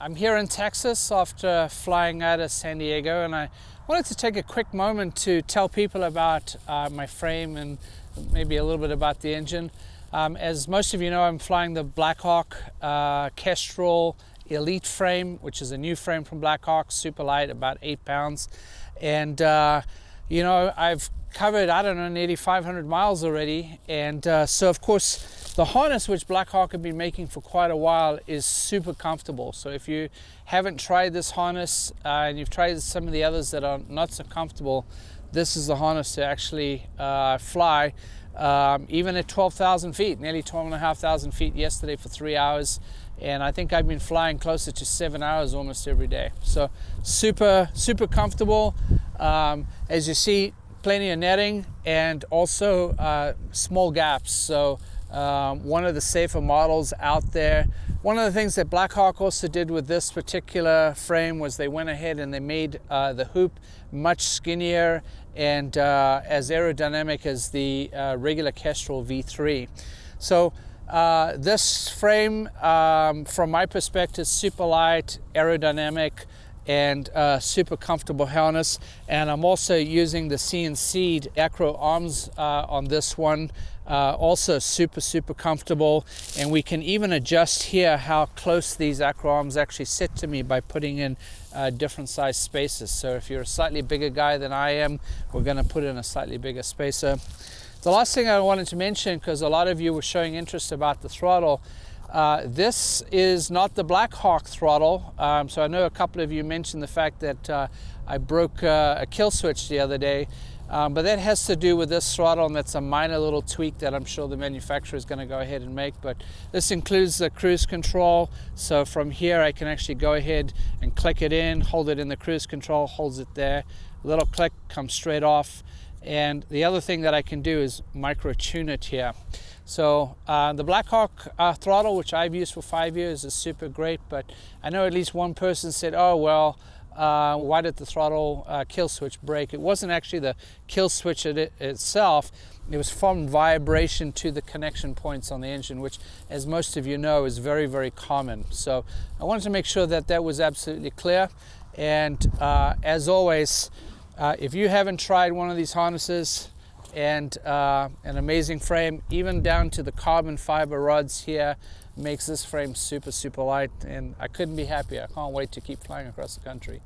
I'm here in Texas after flying out of San Diego, and I wanted to take a quick moment to tell people about my frame and maybe a little bit about the engine. As most of you know, I'm flying the Blackhawk Kestrel Elite frame, which is a new frame from Blackhawk, super light, about 8 pounds. And you know, I've covered, I don't know, nearly 500 miles already. And so of course, the harness, which Blackhawk have been making for quite a while, is super comfortable. So if you haven't tried this harness and you've tried some of the others that are not so comfortable, this is the harness to actually fly. Even at 12,000 feet, nearly 12,500 feet yesterday for 3 hours. And I think I've been flying closer to 7 hours almost every day. So super comfortable. As you see, plenty of netting and also small gaps. So one of the safer models out there. One of the things that Blackhawk also did with this particular frame was they went ahead and they made the hoop much skinnier and as aerodynamic as the regular Kestrel V3. So this frame, from my perspective, super light, aerodynamic, and super comfortable harness. And I'm also using the CNC'd acro arms on this one, also super comfortable. And we can even adjust here how close these acro arms actually sit to me by putting in different size spaces. So if you're a slightly bigger guy than I am, we're going to put in a slightly bigger spacer. The last thing I wanted to mention, because a lot of you were showing interest about the throttle, this is not the Blackhawk throttle. So I know a couple of you mentioned the fact that I broke a kill switch the other day, but that has to do with this throttle, and that's a minor little tweak that I'm sure the manufacturer is going to go ahead and make. But this includes the cruise control. So from here I can actually go ahead and click it in, hold it in the cruise control, holds it there, a little click, comes straight off. And the other thing that I can do is micro tune it here. So the Blackhawk throttle, which I've used for 5 years, is super great, but I know at least one person said, oh, well, why did the throttle kill switch break? It wasn't actually the kill switch itself. It was from vibration to the connection points on the engine, which, as most of you know, is very common. So I wanted to make sure that that was absolutely clear. And as always, if you haven't tried one of these harnesses, and an amazing frame, even down to the carbon fiber rods here, makes this frame super light, and I couldn't be happier. I can't wait to keep flying across the country.